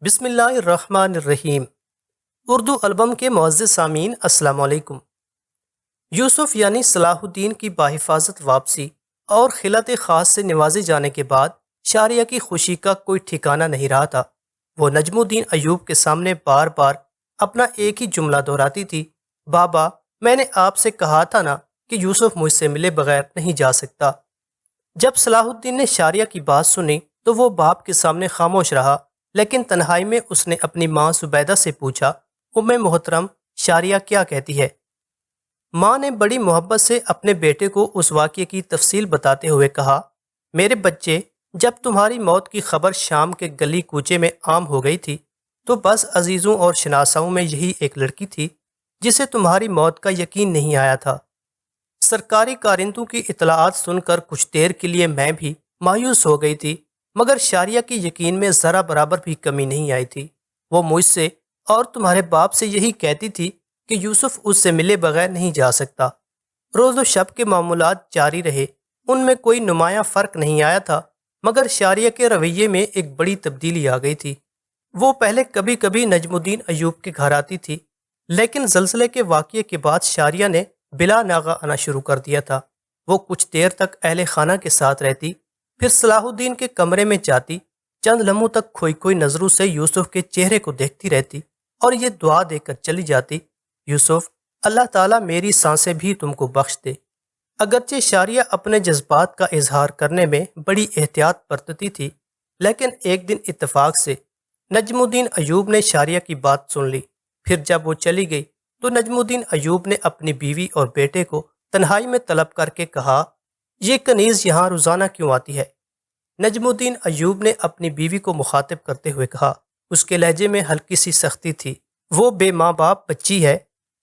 بسم اللہ الرحمن الرحیم۔ اردو البم کے معزز سامعین السلام علیکم۔ یوسف یعنی صلاح الدین کی باحفاظت واپسی اور خلعت خاص سے نوازے جانے کے بعد شاریہ کی خوشی کا کوئی ٹھکانہ نہیں رہا تھا۔ وہ نجم الدین ایوب کے سامنے بار بار اپنا ایک ہی جملہ دہراتی تھی، بابا میں نے آپ سے کہا تھا نا کہ یوسف مجھ سے ملے بغیر نہیں جا سکتا۔ جب صلاح الدین نے شاریہ کی بات سنی تو وہ باپ کے سامنے خاموش رہا، لیکن تنہائی میں اس نے اپنی ماں زبیدہ سے پوچھا، ام محترم شاریہ کیا کہتی ہے؟ ماں نے بڑی محبت سے اپنے بیٹے کو اس واقعے کی تفصیل بتاتے ہوئے کہا، میرے بچے، جب تمہاری موت کی خبر شام کے گلی کوچے میں عام ہو گئی تھی تو بس عزیزوں اور شناساؤں میں یہی ایک لڑکی تھی جسے تمہاری موت کا یقین نہیں آیا تھا۔ سرکاری کارندوں کی اطلاعات سن کر کچھ دیر کے لیے میں بھی مایوس ہو گئی تھی، مگر شاریہ کی یقین میں ذرا برابر بھی کمی نہیں آئی تھی۔ وہ مجھ سے اور تمہارے باپ سے یہی کہتی تھی کہ یوسف اس سے ملے بغیر نہیں جا سکتا۔ روز و شب کے معمولات جاری رہے، ان میں کوئی نمایاں فرق نہیں آیا تھا، مگر شاریہ کے رویے میں ایک بڑی تبدیلی آ گئی تھی۔ وہ پہلے کبھی کبھی نجم الدین ایوب کے گھر آتی تھی، لیکن زلزلے کے واقعے کے بعد شاریہ نے بلا ناغہ آنا شروع کر دیا تھا۔ وہ کچھ دیر تک اہل خانہ کے ساتھ رہتی، پھر صلاح الدین کے کمرے میں جاتی، چند لمحوں تک کھوئی کھوئی نظروں سے یوسف کے چہرے کو دیکھتی رہتی اور یہ دعا دے کر چلی جاتی، یوسف اللہ تعالیٰ میری سانسیں بھی تم کو بخش دے۔ اگرچہ شاریہ اپنے جذبات کا اظہار کرنے میں بڑی احتیاط برتتی تھی، لیکن ایک دن اتفاق سے نجم الدین ایوب نے شاریہ کی بات سن لی۔ پھر جب وہ چلی گئی تو نجم الدین ایوب نے اپنی بیوی اور بیٹے کو تنہائی میں طلب کر کے کہا، یہ کنیز یہاں روزانہ کیوں آتی ہے؟ نجم الدین ایوب نے اپنی بیوی کو مخاطب کرتے ہوئے کہا، اس کے لہجے میں ہلکی سی سختی تھی، وہ بے ماں باپ بچی ہے۔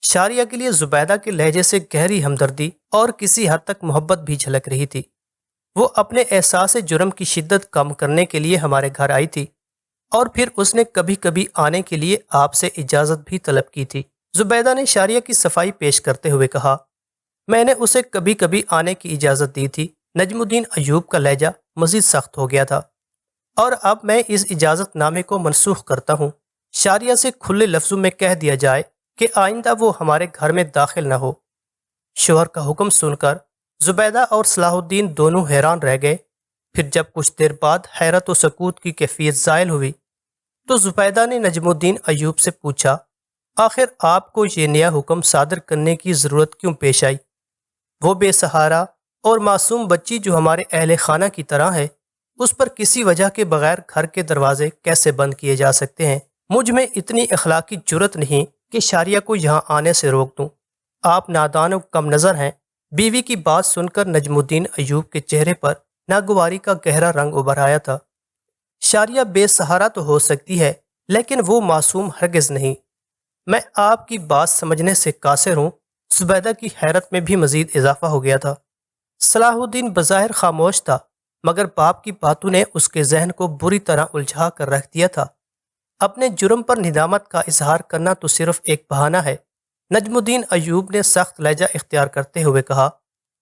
شاریہ کے لیے زبیدہ کے لہجے سے گہری ہمدردی اور کسی حد تک محبت بھی جھلک رہی تھی۔ وہ اپنے احساس جرم کی شدت کم کرنے کے لیے ہمارے گھر آئی تھی، اور پھر اس نے کبھی کبھی آنے کے لیے آپ سے اجازت بھی طلب کی تھی۔ زبیدہ نے شاریہ کی صفائی پیش کرتے ہوئے کہا، میں نے اسے کبھی کبھی آنے کی اجازت دی تھی۔ نجم الدین ایوب کا لہجہ مزید سخت ہو گیا تھا، اور اب میں اس اجازت نامے کو منسوخ کرتا ہوں۔ شاریہ سے کھلے لفظوں میں کہہ دیا جائے کہ آئندہ وہ ہمارے گھر میں داخل نہ ہو۔ شوہر کا حکم سن کر زبیدہ اور صلاح الدین دونوں حیران رہ گئے۔ پھر جب کچھ دیر بعد حیرت و سکوت کی کیفیت زائل ہوئی تو زبیدہ نے نجم الدین ایوب سے پوچھا، آخر آپ کو یہ نیا حکم صادر کرنے کی ضرورت کیوں پیش آئی؟ وہ بے سہارا اور معصوم بچی جو ہمارے اہل خانہ کی طرح ہے، اس پر کسی وجہ کے بغیر گھر کے دروازے کیسے بند کیے جا سکتے ہیں؟ مجھ میں اتنی اخلاقی جرت نہیں کہ شاریہ کو یہاں آنے سے روک دوں۔ آپ نادان و کم نظر ہیں۔ بیوی کی بات سن کر نجم الدین ایوب کے چہرے پر ناگواری کا گہرا رنگ ابھر آیا تھا۔ شاریہ بے سہارا تو ہو سکتی ہے، لیکن وہ معصوم ہرگز نہیں۔ میں آپ کی بات سمجھنے سے قاصر ہوں۔ زبیدہ کی حیرت میں بھی مزید اضافہ ہو گیا تھا۔ صلاح الدین بظاہر خاموش تھا، مگر باپ کی باتوں نے اس کے ذہن کو بری طرح الجھا کر رکھ دیا تھا۔ اپنے جرم پر ندامت کا اظہار کرنا تو صرف ایک بہانہ ہے۔ نجم الدین ایوب نے سخت لہجہ اختیار کرتے ہوئے کہا،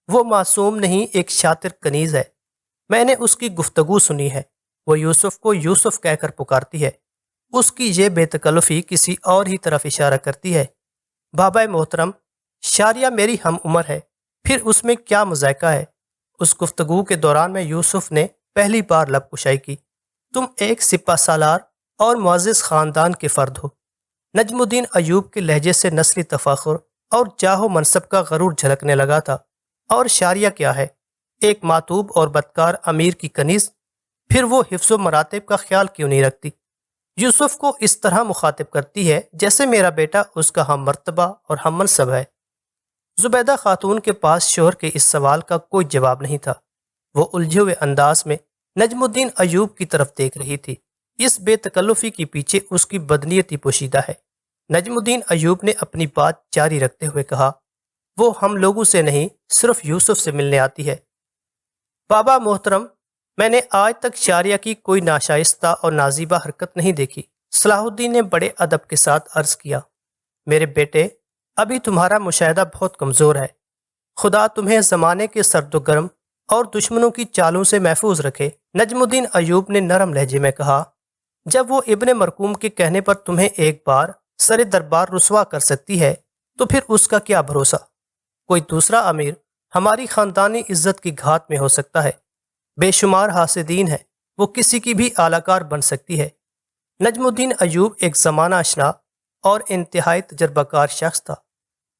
وہ معصوم نہیں، ایک شاطر کنیز ہے۔ میں نے اس کی گفتگو سنی ہے، وہ یوسف کو یوسف کہہ کر پکارتی ہے۔ اس کی یہ بے تکلفی کسی اور ہی طرف اشارہ کرتی ہے۔ بابا محترم، شاریہ میری ہم عمر ہے، پھر اس میں کیا مذائقہ ہے؟ اس گفتگو کے دوران میں یوسف نے پہلی بار لب کشائی کی، تم ایک سپہ سالار اور معزز خاندان کے فرد ہو۔ نجم الدین ایوب کے لہجے سے نسلی تفاخر اور جاہ و منصب کا غرور جھلکنے لگا تھا۔ اور شاریہ کیا ہے؟ ایک ماتوب اور بدکار امیر کی کنیز؟ پھر وہ حفظ و مراتب کا خیال کیوں نہیں رکھتی؟ یوسف کو اس طرح مخاطب کرتی ہے جیسے میرا بیٹا اس کا ہم مرتبہ اور ہم منصب ہے۔ زبیدہ خاتون کے پاس شوہر کے اس سوال کا کوئی جواب نہیں تھا۔ وہ الجھے ہوئے انداز میں نجم الدین ایوب کی طرف دیکھ رہی تھی۔ اس بے تکلفی کے پیچھے اس کی بدنیتی پوشیدہ ہے۔ نجم الدین ایوب نے اپنی بات جاری رکھتے ہوئے کہا، وہ ہم لوگوں سے نہیں، صرف یوسف سے ملنے آتی ہے۔ بابا محترم، میں نے آج تک شاریہ کی کوئی ناشائستہ اور نازیبہ حرکت نہیں دیکھی۔ صلاح الدین نے بڑے ادب کے ساتھ عرض کیا، میرے بیٹے، ابھی تمہارا مشاہدہ بہت کمزور ہے۔ خدا تمہیں زمانے کے سرد و گرم اور دشمنوں کی چالوں سے محفوظ رکھے۔ نجم الدین ایوب نے نرم لہجے میں کہا، جب وہ ابن مرقوم کے کہنے پر تمہیں ایک بار سر دربار رسوا کر سکتی ہے تو پھر اس کا کیا بھروسہ؟ کوئی دوسرا امیر ہماری خاندانی عزت کی گھات میں ہو سکتا ہے، بے شمار حاسدین ہیں، وہ کسی کی بھی اعلی کار بن سکتی ہے۔ نجم الدین ایوب ایک زمانہ اشنا اور انتہائی تجربہ کار شخص تھا۔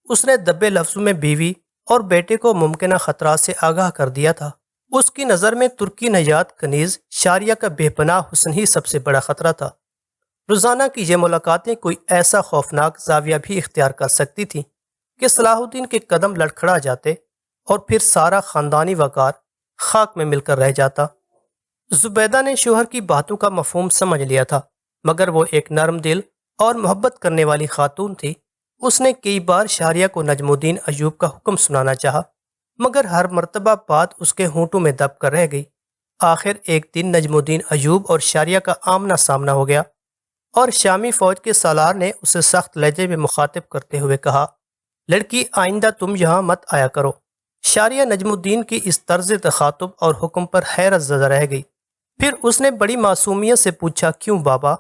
اس نے دبے لفظوں میں بیوی اور بیٹے کو ممکنہ خطرات سے آگاہ کر دیا تھا۔ اس کی نظر میں ترکی نژاد کنیز شاریہ کا بے پناہ حسن ہی سب سے بڑا خطرہ تھا۔ روزانہ کی یہ ملاقاتیں کوئی ایسا خوفناک زاویہ بھی اختیار کر سکتی تھیں کہ صلاح الدین کے قدم لڑکھڑا جاتے اور پھر سارا خاندانی وقار خاک میں مل کر رہ جاتا۔ زبیدہ نے شوہر کی باتوں کا مفہوم سمجھ لیا تھا، مگر وہ ایک نرم دل اور محبت کرنے والی خاتون تھی۔ اس نے کئی بار شاریہ کو نجم الدین ایوب کا حکم سنانا چاہا، مگر ہر مرتبہ بات اس کے ہونٹوں میں دب کر رہ گئی۔ آخر ایک دن نجم الدین ایوب اور شاریہ کا آمنا سامنا ہو گیا، اور شامی فوج کے سالار نے اسے سخت لہجے میں مخاطب کرتے ہوئے کہا، لڑکی آئندہ تم یہاں مت آیا کرو۔ شاریہ نجم الدین کی اس طرز تخاطب اور حکم پر حیرت زدہ رہ گئی۔ پھر اس نے بڑی معصومیت سے پوچھا، کیوں بابا؟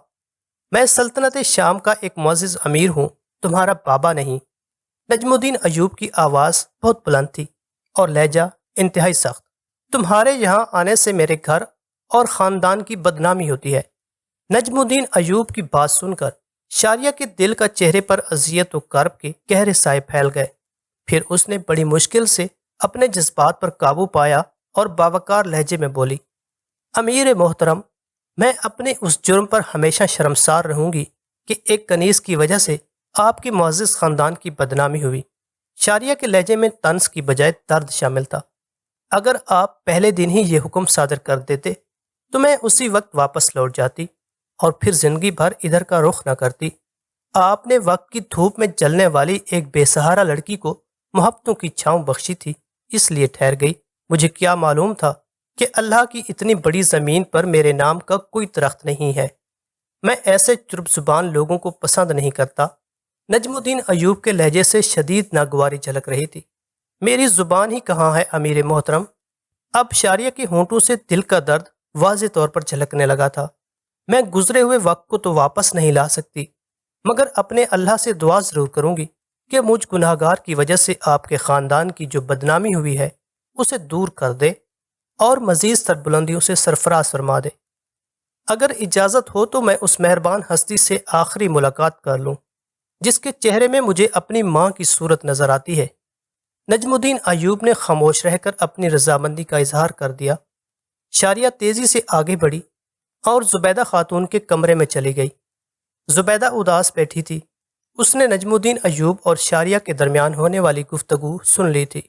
میں سلطنت شام کا ایک معزز امیر ہوں، تمہارا بابا نہیں۔ نجم الدین ایوب کی آواز بہت بلند تھی اور لہجہ انتہائی سخت۔ تمہارے یہاں آنے سے میرے گھر اور خاندان کی بدنامی ہوتی ہے۔ نجم الدین ایوب کی بات سن کر شاریہ کے دل کا چہرے پر اذیت و کرب کے گہرے سائے پھیل گئے۔ پھر اس نے بڑی مشکل سے اپنے جذبات پر قابو پایا اور باوقار لہجے میں بولی، امیر محترم، میں اپنے اس جرم پر ہمیشہ شرمسار رہوں گی کہ ایک کنیز کی وجہ سے آپ کے معزز خاندان کی بدنامی ہوئی۔ شاریہ کے لہجے میں طنز کی بجائے درد شامل تھا۔ اگر آپ پہلے دن ہی یہ حکم صادر کر دیتے تو میں اسی وقت واپس لوٹ جاتی اور پھر زندگی بھر ادھر کا رخ نہ کرتی۔ آپ نے وقت کی دھوپ میں جلنے والی ایک بے سہارا لڑکی کو محبتوں کی چھاؤں بخشی تھی، اس لیے ٹھہر گئی۔ مجھے کیا معلوم تھا کہ اللہ کی اتنی بڑی زمین پر میرے نام کا کوئی درخت نہیں ہے۔ میں ایسے چرب زبان لوگوں کو پسند نہیں کرتا۔ نجم الدین ایوب کے لہجے سے شدید ناگواری جھلک رہی تھی۔ میری زبان ہی کہاں ہے امیر محترم؟ اب شاریہ کے ہونٹوں سے دل کا درد واضح طور پر جھلکنے لگا تھا۔ میں گزرے ہوئے وقت کو تو واپس نہیں لا سکتی، مگر اپنے اللہ سے دعا ضرور کروں گی کہ مجھ گناہگار کی وجہ سے آپ کے خاندان کی جو بدنامی ہوئی ہے اسے دور کر دے اور مزید سربلندیوں سے سرفراز فرما دے۔ اگر اجازت ہو تو میں اس مہربان ہستی سے آخری ملاقات کر لوں جس کے چہرے میں مجھے اپنی ماں کی صورت نظر آتی ہے۔ نجم الدین ایوب نے خاموش رہ کر اپنی رضامندی کا اظہار کر دیا۔ شاریہ تیزی سے آگے بڑھی اور زبیدہ خاتون کے کمرے میں چلی گئی۔ زبیدہ اداس بیٹھی تھی۔ اس نے نجم الدین ایوب اور شاریہ کے درمیان ہونے والی گفتگو سن لی تھی۔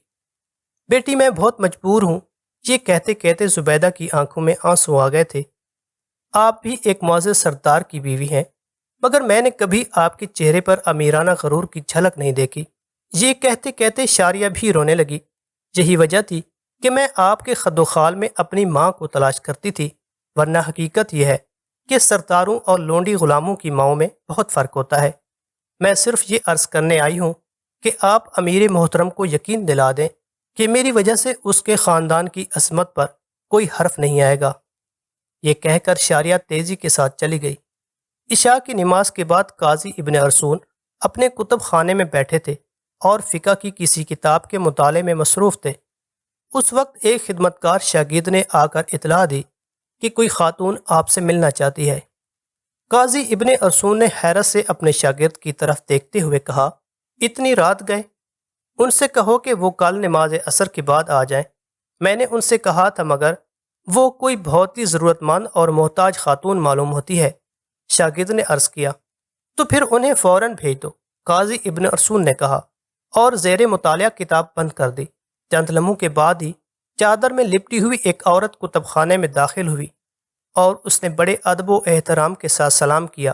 بیٹی میں بہت مجبور ہوں، یہ کہتے کہتے زبیدہ کی آنکھوں میں آنسو آ گئے تھے۔ آپ بھی ایک معزز سردار کی بیوی ہیں، مگر میں نے کبھی آپ کے چہرے پر امیرانہ غرور کی جھلک نہیں دیکھی۔ یہ کہتے کہتے شاریہ بھی رونے لگی۔ یہی وجہ تھی کہ میں آپ کے خد و خال میں اپنی ماں کو تلاش کرتی تھی، ورنہ حقیقت یہ ہے کہ سرداروں اور لونڈی غلاموں کی ماؤں میں بہت فرق ہوتا ہے۔ میں صرف یہ عرض کرنے آئی ہوں کہ آپ امیر محترم کو یقین دلا دیں کہ میری وجہ سے اس کے خاندان کی عظمت پر کوئی حرف نہیں آئے گا۔ یہ کہہ کر شاریہ تیزی کے ساتھ چلی گئی۔ عشاء کی نماز کے بعد قاضی ابن ارسون اپنے کتب خانے میں بیٹھے تھے اور فقہ کی کسی کتاب کے مطالعے میں مصروف تھے۔ اس وقت ایک خدمتگار شاگرد نے آ کر اطلاع دی کہ کوئی خاتون آپ سے ملنا چاہتی ہے۔ قاضی ابن ارسون نے حیرت سے اپنے شاگرد کی طرف دیکھتے ہوئے کہا، اتنی رات گئے؟ ان سے کہو کہ وہ کل نماز عصر کے بعد آ جائیں۔ میں نے ان سے کہا تھا مگر وہ کوئی بہت ہی ضرورت مند اور محتاج خاتون معلوم ہوتی ہے۔ شاگرد نے عرض کیا، تو پھر انہیں فوراً بھیج دو، قاضی ابن ارسون نے کہا، اور زیر مطالعہ کتاب بند کر دی۔ چند لمحوں کے بعد ہی چادر میں لپٹی ہوئی ایک عورت کتب خانے میں داخل ہوئی اور اس نے بڑے ادب و احترام کے ساتھ سلام کیا۔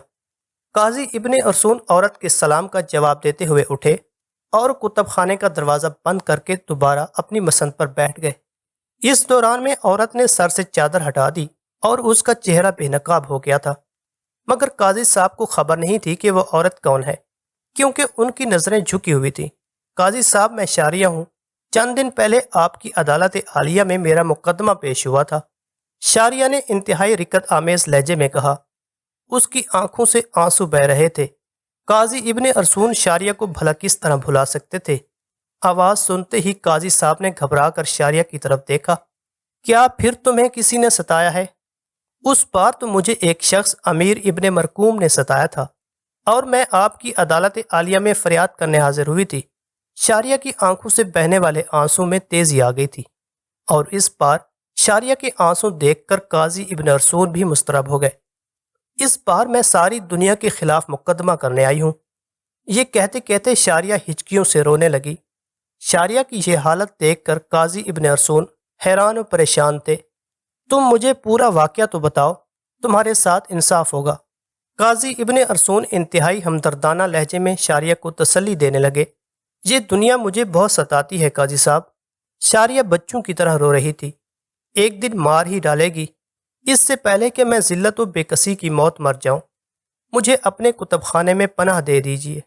قاضی ابن ارسون عورت کے سلام کا جواب دیتے ہوئے اٹھے اور کتب خانے کا دروازہ بند کر کے دوبارہ اپنی مسند پر بیٹھ گئے۔ اس دوران میں عورت نے سر سے چادر ہٹا دی اور اس کا چہرہ بے نقاب ہو گیا تھا، مگر قاضی صاحب کو خبر نہیں تھی کہ وہ عورت کون ہے، کیونکہ ان کی نظریں جھکی ہوئی تھیں۔ قاضی صاحب، میں شاریہ ہوں، چند دن پہلے آپ کی عدالت عالیہ میں میرا مقدمہ پیش ہوا تھا۔ شاریہ نے انتہائی رقت آمیز لہجے میں کہا۔ اس کی آنکھوں سے آنسو بہہ رہے تھے۔ قاضی ابن ارسون شاریہ کو بھلا کس طرح بھلا سکتے تھے؟ آواز سنتے ہی قاضی صاحب نے گھبرا کر شاریہ کی طرف دیکھا۔ کیا پھر تمہیں کسی نے ستایا ہے؟ اس بار تو مجھے ایک شخص امیر ابن مرکوم نے ستایا تھا اور میں آپ کی عدالت عالیہ میں فریاد کرنے حاضر ہوئی تھی۔ شاریہ کی آنکھوں سے بہنے والے آنسوں میں تیزی آ گئی تھی اور اس بار شاریہ کے آنسوں دیکھ کر قاضی ابن ارسون بھی مضطرب ہو گئے۔ اس بار میں ساری دنیا کے خلاف مقدمہ کرنے آئی ہوں۔ یہ کہتے کہتے شاریہ ہچکیوں سے رونے لگی۔ شاریہ کی یہ حالت دیکھ کر قاضی ابن ارسون حیران و پریشان تھے۔ تم مجھے پورا واقعہ تو بتاؤ، تمہارے ساتھ انصاف ہوگا۔ قاضی ابن ارسون انتہائی ہمدردانہ لہجے میں شاریہ کو تسلی دینے لگے۔ یہ دنیا مجھے بہت ستاتی ہے قاضی صاحب۔ شاریہ بچوں کی طرح رو رہی تھی۔ ایک دن مار ہی ڈالے گی، اس سے پہلے کہ میں ذلت و بے کسی کی موت مر جاؤں۔ مجھے اپنے کتب خانے میں پناہ دے دیجیے۔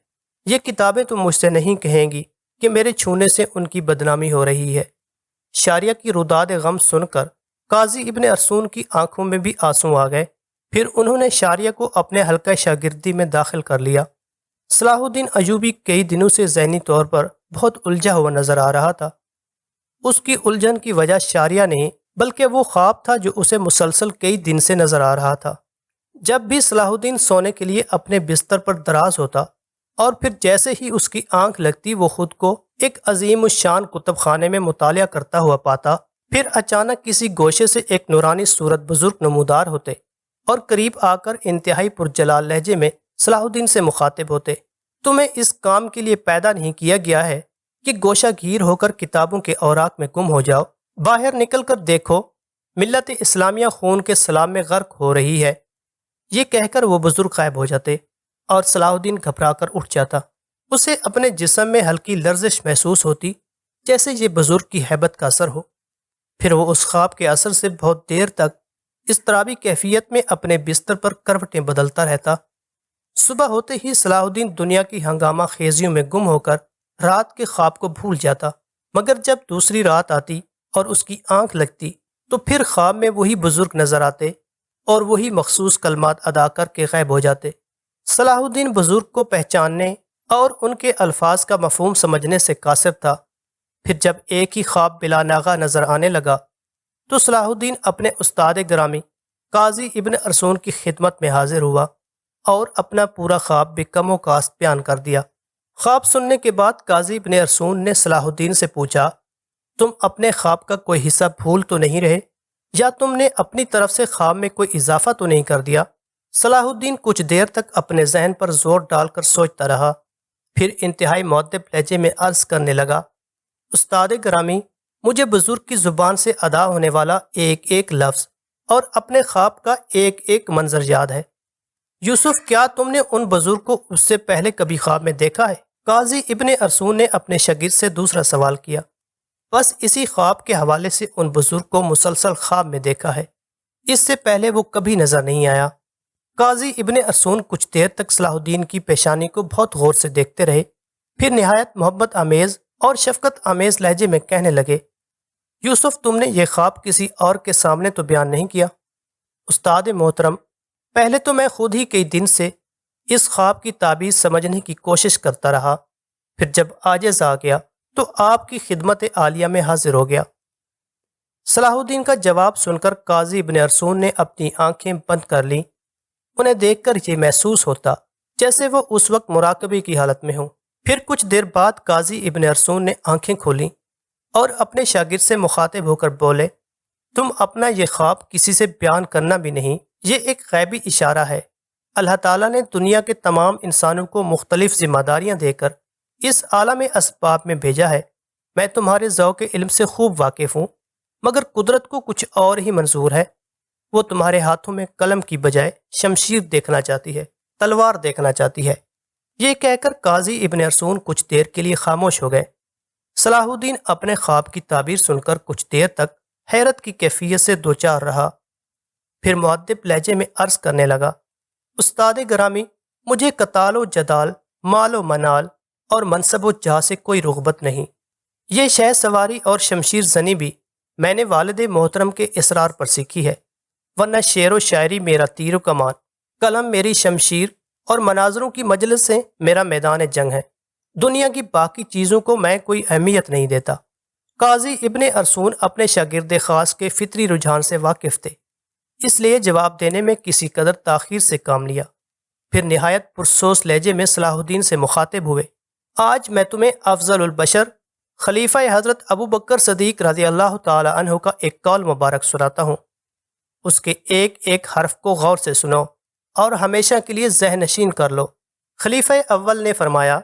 یہ کتابیں تو مجھ سے نہیں کہیں گی کہ میرے چھونے سے ان کی بدنامی ہو رہی ہے۔ شاریہ کی روداد غم سن کر قاضی ابن ارسون کی آنکھوں میں بھی آنسو آ گئے۔ پھر انہوں نے شاریہ کو اپنے حلقہ شاگردی میں داخل کر لیا۔ صلاح الدین ایوبی کئی دنوں سے ذہنی طور پر بہت الجھا ہوا نظر آ رہا تھا۔ اس کی الجھن کی وجہ شاریہ نہیں بلکہ وہ خواب تھا جو اسے مسلسل کئی دن سے نظر آ رہا تھا۔ جب بھی صلاح الدین سونے کے لیے اپنے بستر پر دراز ہوتا اور پھر جیسے ہی اس کی آنکھ لگتی وہ خود کو ایک عظیم الشان کتب خانے میں مطالعہ کرتا ہوا پاتا، پھر اچانک کسی گوشے سے ایک نورانی صورت بزرگ نمودار ہوتے اور قریب آ کر انتہائی پرجلال لہجے میں صلاح الدین سے مخاطب ہوتے۔ تمہیں اس کام کے لیے پیدا نہیں کیا گیا ہے کہ گوشہ گیر ہو کر کتابوں کے اوراق میں گم ہو جاؤ۔ باہر نکل کر دیکھو، ملت اسلامیہ خون کے سلام میں غرق ہو رہی ہے۔ یہ کہہ کر وہ بزرگ غائب ہو جاتے اور صلاح الدین گھبرا کر اٹھ جاتا۔ اسے اپنے جسم میں ہلکی لرزش محسوس ہوتی جیسے یہ بزرگ کی ہیبت کا اثر ہو۔ پھر وہ اس خواب کے اثر سے بہت دیر تک اضطرابی کیفیت میں اپنے بستر پر کروٹیں بدلتا رہتا۔ صبح ہوتے ہی صلاح الدین دنیا کی ہنگامہ خیزیوں میں گم ہو کر رات کے خواب کو بھول جاتا، مگر جب دوسری رات آتی اور اس کی آنکھ لگتی تو پھر خواب میں وہی بزرگ نظر آتے اور وہی مخصوص کلمات ادا کر کے غائب ہو جاتے۔ صلاح الدین بزرگ کو پہچاننے اور ان کے الفاظ کا مفہوم سمجھنے سے قاصر تھا۔ پھر جب ایک ہی خواب بلا ناغہ نظر آنے لگا تو صلاح الدین اپنے استاد گرامی قاضی ابن ارسون کی خدمت میں حاضر ہوا اور اپنا پورا خواب بھی کم و کاست بیان کر دیا۔ خواب سننے کے بعد قاضی ابن ارسون نے صلاح الدین سے پوچھا، تم اپنے خواب کا کوئی حصہ بھول تو نہیں رہے، یا تم نے اپنی طرف سے خواب میں کوئی اضافہ تو نہیں کر دیا؟ صلاح الدین کچھ دیر تک اپنے ذہن پر زور ڈال کر سوچتا رہا، پھر انتہائی مؤدب لہجے میں عرض کرنے لگا، استاد گرامی، مجھے بزرگ کی زبان سے ادا ہونے والا ایک ایک لفظ اور اپنے خواب کا ایک ایک منظر یاد ہے۔ یوسف، کیا تم نے ان بزرگ کو اس سے پہلے کبھی خواب میں دیکھا ہے؟ قاضی ابن ارسون نے اپنے شاگرد سے دوسرا سوال کیا۔ بس اسی خواب کے حوالے سے ان بزرگ کو مسلسل خواب میں دیکھا ہے، اس سے پہلے وہ کبھی نظر نہیں آیا۔ قاضی ابن ارسون کچھ دیر تک صلاح الدین کی پیشانی کو بہت غور سے دیکھتے رہے، پھر نہایت محبت آمیز اور شفقت آمیز لہجے میں کہنے لگے، یوسف، تم نے یہ خواب کسی اور کے سامنے تو بیان نہیں کیا؟ استاد محترم، پہلے تو میں خود ہی کئی دن سے اس خواب کی تعبیر سمجھنے کی کوشش کرتا رہا، پھر جب عاجز آ گیا تو آپ کی خدمت عالیہ میں حاضر ہو گیا۔ صلاح الدین کا جواب سن کر قاضی ابن ارسون نے اپنی آنکھیں بند کر لیں۔ انہیں دیکھ کر یہ محسوس ہوتا جیسے وہ اس وقت مراقبے کی حالت میں ہوں۔ پھر کچھ دیر بعد قاضی ابن ارسون نے آنکھیں کھولیں اور اپنے شاگرد سے مخاطب ہو کر بولے، تم اپنا یہ خواب کسی سے بیان کرنا بھی نہیں، یہ ایک غیبی اشارہ ہے۔ اللہ تعالیٰ نے دنیا کے تمام انسانوں کو مختلف ذمہ داریاں دے کر اس عالم اسباب میں بھیجا ہے۔ میں تمہارے ذوق علم سے خوب واقف ہوں، مگر قدرت کو کچھ اور ہی منظور ہے۔ وہ تمہارے ہاتھوں میں قلم کی بجائے شمشیر دیکھنا چاہتی ہے، تلوار دیکھنا چاہتی ہے۔ یہ کہہ کر قاضی ابن ارسون کچھ دیر کے لیے خاموش ہو گئے۔ صلاح الدین اپنے خواب کی تعبیر سن کر کچھ دیر تک حیرت کی کیفیت سے دوچار رہا، پھر مؤدب لہجے میں عرض کرنے لگا، استاد گرامی، مجھے قتال و جدال، مال و منال اور منصب و جاہ سے کوئی رغبت نہیں۔ یہ شہ سواری اور شمشیر زنی بھی میں نے والد محترم کے اصرار پر سیکھی ہے، ورنہ شعر و شاعری میرا تیر و کمان قلم میری شمشیر اور مناظروں کی مجلس سے میرا میدان جنگ ہے۔ دنیا کی باقی چیزوں کو میں کوئی اہمیت نہیں دیتا۔ قاضی ابن ارسون اپنے شاگرد خاص کے فطری رجحان سے واقف تھے، اس لیے جواب دینے میں کسی قدر تاخیر سے کام لیا۔ پھر نہایت پرسوس لہجے میں صلاح الدین سے مخاطب ہوئے، آج میں تمہیں افضل البشر خلیفہ حضرت ابو بکر صدیق رضی اللہ تعالی عنہ کا ایک قول مبارک سناتا ہوں۔ اس کے ایک ایک حرف کو غور سے سنو اور ہمیشہ کے لیے ذہن نشین کر لو۔ خلیفہ اول نے فرمایا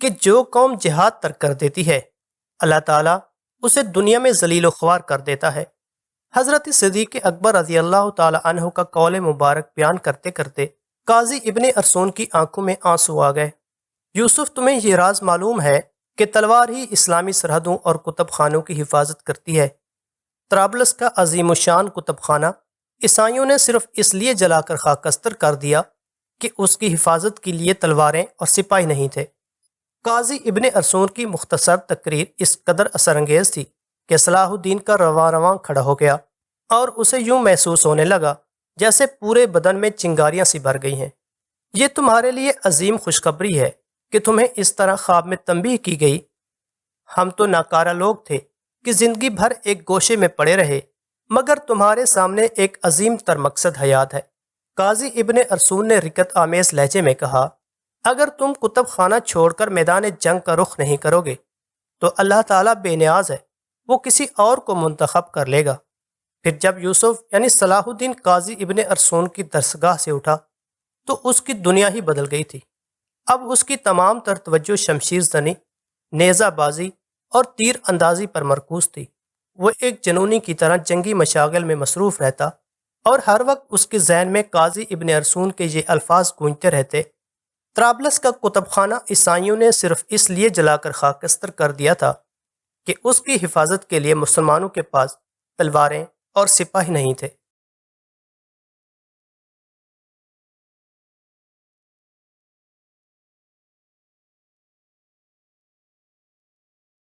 کہ جو قوم جہاد ترک کر دیتی ہے، اللہ تعالیٰ اسے دنیا میں ذلیل و خوار کر دیتا ہے۔ حضرت صدیق اکبر رضی اللہ تعالی عنہ کا قول مبارک بیان کرتے کرتے قاضی ابن ارسون کی آنکھوں میں آنسو آ گئے۔ یوسف، تمہیں یہ راز معلوم ہے کہ تلوار ہی اسلامی سرحدوں اور کتب خانوں کی حفاظت کرتی ہے۔ طرابلس کا عظیم الشان کتب خانہ عیسائیوں نے صرف اس لیے جلا کر خاکستر کر دیا کہ اس کی حفاظت کے لیے تلواریں اور سپاہی نہیں تھے۔ قاضی ابن ارسون کی مختصر تقریر اس قدر اثر انگیز تھی کہ صلاح الدین کا رواں رواں کھڑا ہو گیا اور اسے یوں محسوس ہونے لگا جیسے پورے بدن میں چنگاریاں سی بھر گئی ہیں۔ یہ تمہارے لیے عظیم خوشخبری ہے کہ تمہیں اس طرح خواب میں تنبیہ کی گئی۔ ہم تو ناکارہ لوگ تھے کہ زندگی بھر ایک گوشے میں پڑے رہے، مگر تمہارے سامنے ایک عظیم تر مقصد حیات ہے۔ قاضی ابن ارسون نے رکت آمیز لہجے میں کہا، اگر تم کتب خانہ چھوڑ کر میدان جنگ کا رخ نہیں کرو گے تو اللہ تعالیٰ بے نیاز ہے، وہ کسی اور کو منتخب کر لے گا۔ پھر جب یوسف یعنی صلاح الدین قاضی ابن ارسون کی درسگاہ سے اٹھا تو اس کی دنیا ہی بدل گئی تھی۔ اب اس کی تمام تر توجہ شمشیر زنی، نیزہ بازی اور تیر اندازی پر مرکوز تھی۔ وہ ایک جنونی کی طرح جنگی مشاغل میں مصروف رہتا اور ہر وقت اس کے ذہن میں قاضی ابن ارسون کے یہ الفاظ گونجتے رہتے، طرابلس کا کتب خانہ عیسائیوں نے صرف اس لیے جلا کر خاکستر کر دیا تھا کہ اس کی حفاظت کے لیے مسلمانوں کے پاس تلواریں اور سپاہی نہیں تھے۔